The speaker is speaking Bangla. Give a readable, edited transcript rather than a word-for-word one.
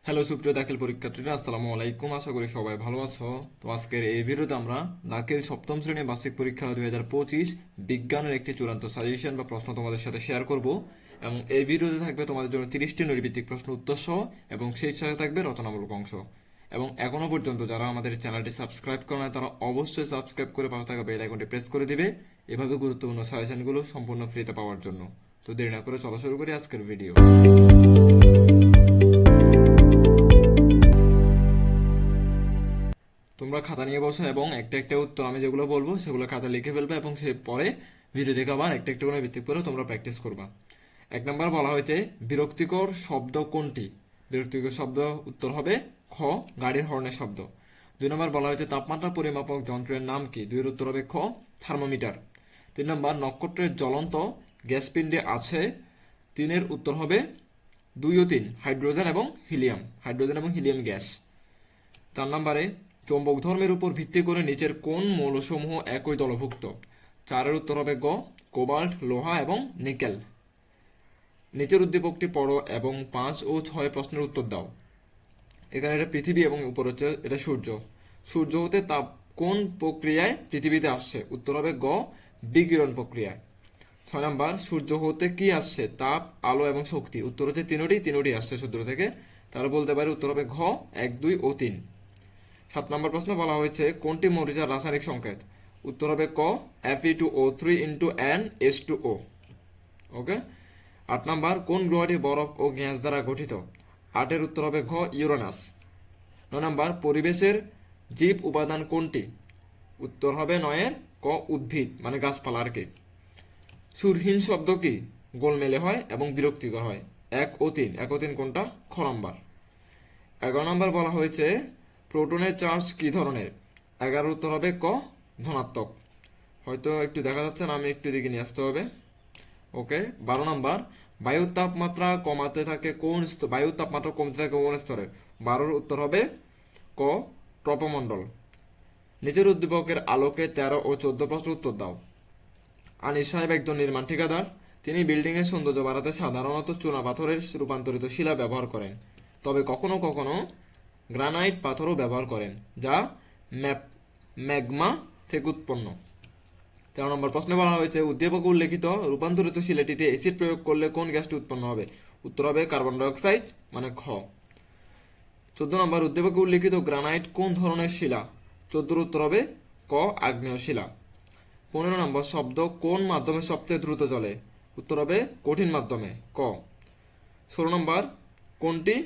হ্যালো সুপ্রিয় দাখিল পরীক্ষার্থীরা, আসসালামু আলাইকুম। আশা করি সবাই ভালো আছো। তো আজকের এই ভিডিওতে আমরা দাখিল সপ্তম শ্রেণীর বার্ষিক পরীক্ষা 2025 বিজ্ঞানের একটি চূড়ান্ত সাজেশন বা প্রশ্ন তোমাদের সাথে শেয়ার করব। এবং এই ভিডিওতে থাকবে তোমাদের জন্য 30টি নৈর্ভিত্তিক প্রশ্ন উত্তর সহ, এবং সেই সাথে থাকবে রচনামূলক অংশ। এবং এখনো পর্যন্ত যারা আমাদের চ্যানেলটি সাবস্ক্রাইব করে না, তারা অবশ্যই সাবস্ক্রাইব করে পাশে থাকা বেল আইকনটি প্রেস করে দিবে, এভাবে গুরুত্বপূর্ণ সাজেশনগুলো সম্পূর্ণ ফ্রিতে পাওয়ার জন্য। তো দেরি না করে চলা শুরু করি আজকের ভিডিও। তোমরা খাতা নিয়ে বসো এবং একটা একটা উত্তর আমি যেগুলো বলবো সেগুলো খাতা লিখে ফেলবে, এবং সে পরে ভিডিও দেখে আবার একটা একটা করে ভিত্তিক করে তোমরা প্র্যাকটিস করবা। 1 নম্বর বলা হয়েছে বিরক্তিকর শব্দ কোনটি? বিরক্তিকর শব্দ উত্তর হবে খ, গাড়ির হর্নের শব্দ। 2 নম্বর বলা হয়েছে তাপমাত্রা পরিমাপক যন্ত্রের নাম কি? 2-এর উত্তর হবে খ, থার্মোমিটার। 3 নম্বর নক্ষত্রের জ্বলন্ত গ্যাস পিণ্ডে আছে? 3-এর উত্তর হবে 2 ও 3, হাইড্রোজেন এবং হিলিয়াম, গ্যাস। 4 নম্বরে চৌম্বক ধর্মের উপর ভিত্তি করে নিচের কোন মৌলসমূহ একই দলভুক্ত? 4-এর উত্তর হবে গ, কোবাল্ট, লোহা এবং নিকেল। নিচের উদ্দীপকটি পড়ো এবং 5 ও 6 প্রশ্নের উত্তর দাও। এখানে এটা পৃথিবী এবং উপর হচ্ছে এটা সূর্য। সূর্য হতে তাপ কোন প্রক্রিয়ায় পৃথিবীতে আসছে? উত্তর হবে গ, বিকিরণ প্রক্রিয়ায়। 6 নম্বর সূর্য হতে কি আসছে? তাপ, আলো এবং শক্তি। উত্তর হচ্ছে তিনোটি আসছে সূর্য থেকে। তাহলে বলতে পারি উত্তর হবে ঘ, 1, 2 ও 3। 7 নম্বর প্রশ্ন বলা হয়েছে কোনটি মরিচার রাসায়নিক সংকেত? উত্তর হবে ক, Fe2O3 ইন্টু NH2O। ওকে। 8 নম্বর কোন গ্রহটি বরফ ও গ্যাস দ্বারা গঠিত? 8-এর উত্তর হবে ঘ, ইউরেনাস। 9 নম্বর পরিবেশের জীব উপাদান কোনটি? উত্তর হবে 9-এর ক, উদ্ভিদ মানে গাছপালা আর কি। সুরহীন শব্দ কি? গোলমেলে হয় এবং বিরক্তিকর হয়। 1 ও 3, 1 ও 3 কোনটা? খ নম্বর। 11 নম্বর বলা হয়েছে প্রোটনের চার্জ কি ধরনের? 11-এর উত্তর হবে ক, ধনাত্মক। হয়তো একটু দেখা যাচ্ছে না, আমি একটু দিকে নিয়ে আসতে হবে। ওকে। 12 নম্বর বায়ুর তাপমাত্রা কমতে থাকে কোন স্তরে? 12-এর উত্তর হবে ক, ট্রপোমণ্ডল। নিচের উদ্দীপকের আলোকে 13 ও 14 প্রশ্নের উত্তর দাও। আনিস সাহেব একজন নির্মাণ ঠিকাদার। তিনি বিল্ডিং এর সৌন্দর্য বাড়াতে সাধারণত চুনা পাথরের রূপান্তরিত শিলা ব্যবহার করেন, তবে কখনো কখনো গ্রানাইট পাথরও ব্যবহার করেন, যা ম্যাগমা থেকে উৎপন্ন। 13 নম্বর প্রশ্নে বলা হয়েছে উদ্দীপকে উল্লেখিত রূপান্তরিত শিলাটিতে অ্যাসিড প্রয়োগ করলে কোন গ্যাসটি উৎপন্ন হবে? উত্তর হবে কার্বন ডাই অক্সাইড মানে খ। 14 নম্বর উদ্দীপকে উল্লেখিত গ্রানাইট কোন ধরনের শিলা? 14-এর উত্তর হবে ক, আগ্নেয় শিলা। 15 নম্বর শব্দ কোন মাধ্যমে সবচেয়ে দ্রুত চলে? উত্তর হবে কঠিন মাধ্যমে ক। 16 নম্বর কোনটি